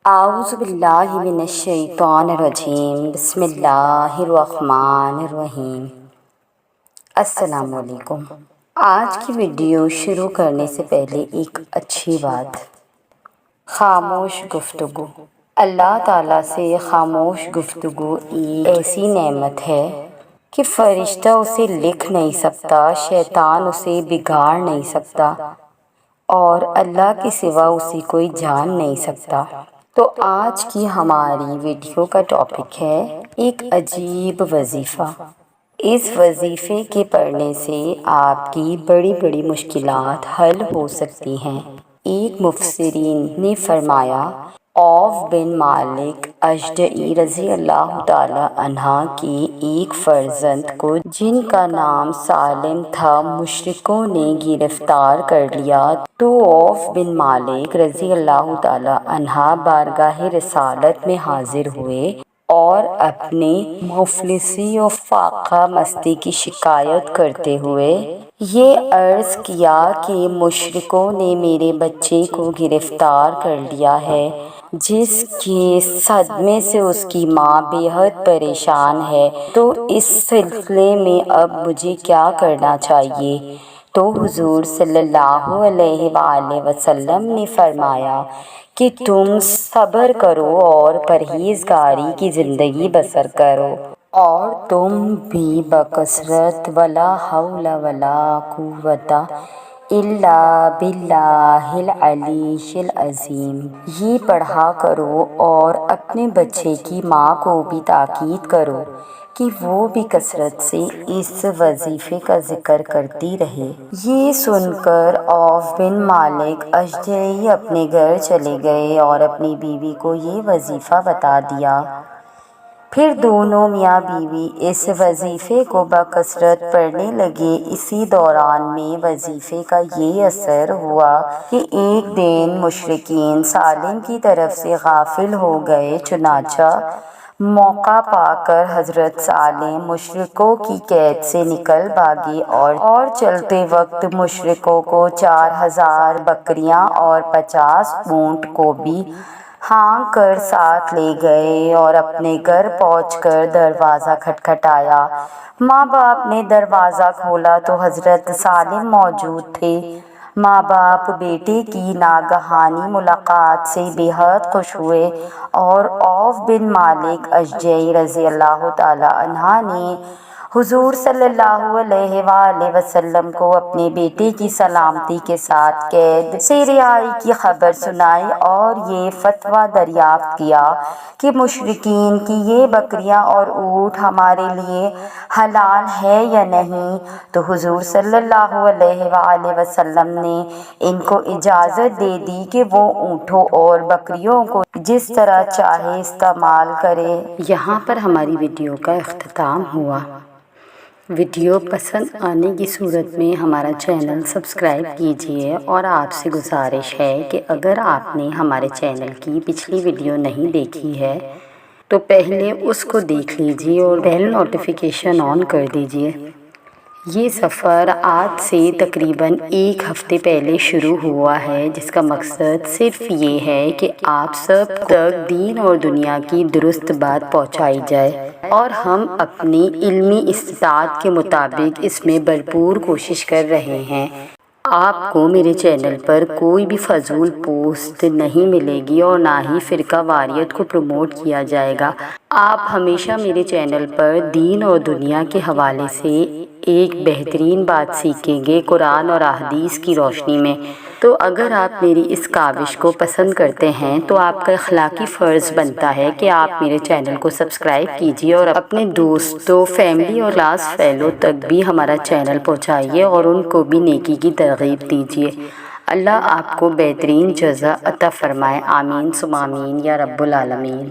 اعوذ باللہ من الشیطان الرجیم، بسم اللہ الرحمن الرحیم۔ السلام علیکم۔ آج کی ویڈیو شروع کرنے سے پہلے ایک اچھی بات، خاموش گفتگو۔ اللہ تعالیٰ سے خاموش گفتگو ایک ایسی نعمت ہے کہ فرشتہ اسے لکھ نہیں سکتا، شیطان اسے بگاڑ نہیں سکتا اور اللہ کے سوا اسے کوئی جان نہیں سکتا۔ تو آج کی ہماری ویڈیو کا ٹاپک ہے ایک عجیب وظیفہ۔ اس وظیفے کے پڑھنے سے آپ کی بڑی بڑی مشکلات حل ہو سکتی ہیں۔ ایک مفسرین نے فرمایا، عوف بن مالک اشجعی رضی اللہ تعالی عنہ کے ایک فرزند کو جن کا نام سالم تھا مشرکوں نے گرفتار کر لیا تو عوف بن مالک رضی اللہ تعالی عنہ بارگاہ رسالت میں حاضر ہوئے اور اپنے مفلسی و فاقہ مستی کی شکایت کرتے ہوئے یہ عرض کیا کہ مشرکوں نے میرے بچے کو گرفتار کر لیا ہے، جس کے صدمے سے اس کی ماں بے حد پریشان ہے، تو اس سلسلے میں اب مجھے کیا کرنا چاہیے؟ تو حضور صلی اللہ علیہ وآلہ وسلم نے فرمایا کہ تم صبر کرو اور پرہیزگاری کی زندگی بسر کرو، اور تم بھی بکثرت ولا حول ولا قوت الا باللہ العلی العظیم یہ پڑھا کرو اور اپنے بچے کی ماں کو بھی تاکید کرو کہ وہ بھی کثرت سے اس وظیفے کا ذکر کرتی رہے۔ یہ سن کر عوف بن مالک اشجعی اپنے گھر چلے گئے اور اپنی بیوی کو یہ وظیفہ بتا دیا۔ پھر دونوں میاں بیوی اس وظیفے کو بکثرت پڑھنے لگے۔ اسی دوران میں وظیفے کا یہ اثر ہوا کہ ایک دن مشرکین سالم کی طرف سے غافل ہو گئے، چنانچہ موقع پا کر حضرت سالم مشرکوں کی قید سے نکل بھاگے اور چلتے وقت مشرکوں کو 4000 بکریاں اور 50 اونٹ کو بھی ہانک کر ساتھ لے گئے اور اپنے گھر پہنچ کر دروازہ کھٹکھٹایا۔ ماں باپ نے دروازہ کھولا تو حضرت سالم موجود تھے۔ ماں باپ بیٹے کی ناگہانی ملاقات سے بے حد خوش ہوئے اور عوف بن مالک اشجعی رضی اللہ تعالی عنہ نے حضور صلی اللہ علیہ وآلہ وسلم کو اپنے بیٹے کی سلامتی کے ساتھ قید سے رہائی کی خبر سنائی اور یہ فتویٰ دریافت کیا کہ مشرکین کی یہ بکریاں اور اونٹ ہمارے لیے حلال ہے یا نہیں، تو حضور صلی اللہ علیہ وآلہ وسلم نے ان کو اجازت دے دی کہ وہ اونٹوں اور بکریوں کو جس طرح چاہے استعمال کرے۔ یہاں پر ہماری ویڈیو کا اختتام ہوا۔ ویڈیو پسند آنے کی صورت میں ہمارا چینل سبسکرائب کیجیے، اور آپ سے گزارش ہے کہ اگر آپ نے ہمارے چینل کی پچھلی ویڈیو نہیں دیکھی ہے تو پہلے اس کو دیکھ لیجیے اور بیل نوٹیفیکیشن آن کر دیجیے۔ یہ سفر آج سے تقریباً 1 ہفتے پہلے شروع ہوا ہے، جس کا مقصد صرف یہ ہے کہ آپ سب تک دین اور دنیا کی درست بات پہنچائی جائے، اور ہم اپنی علمی استطاعت کے مطابق اس میں بھرپور کوشش کر رہے ہیں۔ آپ کو میرے چینل پر کوئی بھی فضول پوسٹ نہیں ملے گی اور نہ ہی فرقہ واریت کو پروموٹ کیا جائے گا۔ آپ ہمیشہ میرے چینل پر دین اور دنیا کے حوالے سے ایک بہترین بات سیکھیں گے، قرآن اور احادیث کی روشنی میں۔ تو اگر آپ میری اس کاوش کو پسند کرتے ہیں تو آپ کا اخلاقی فرض بنتا ہے کہ آپ میرے چینل کو سبسکرائب کیجیے اور اپنے دوستوں، فیملی اور کلاس فیلو تک بھی ہمارا چینل پہنچائیے اور ان کو بھی نیکی کی ترغیب دیجیے۔ اللہ آپ کو بہترین جزا عطا فرمائے، آمین ثم آمین یا رب العالمین۔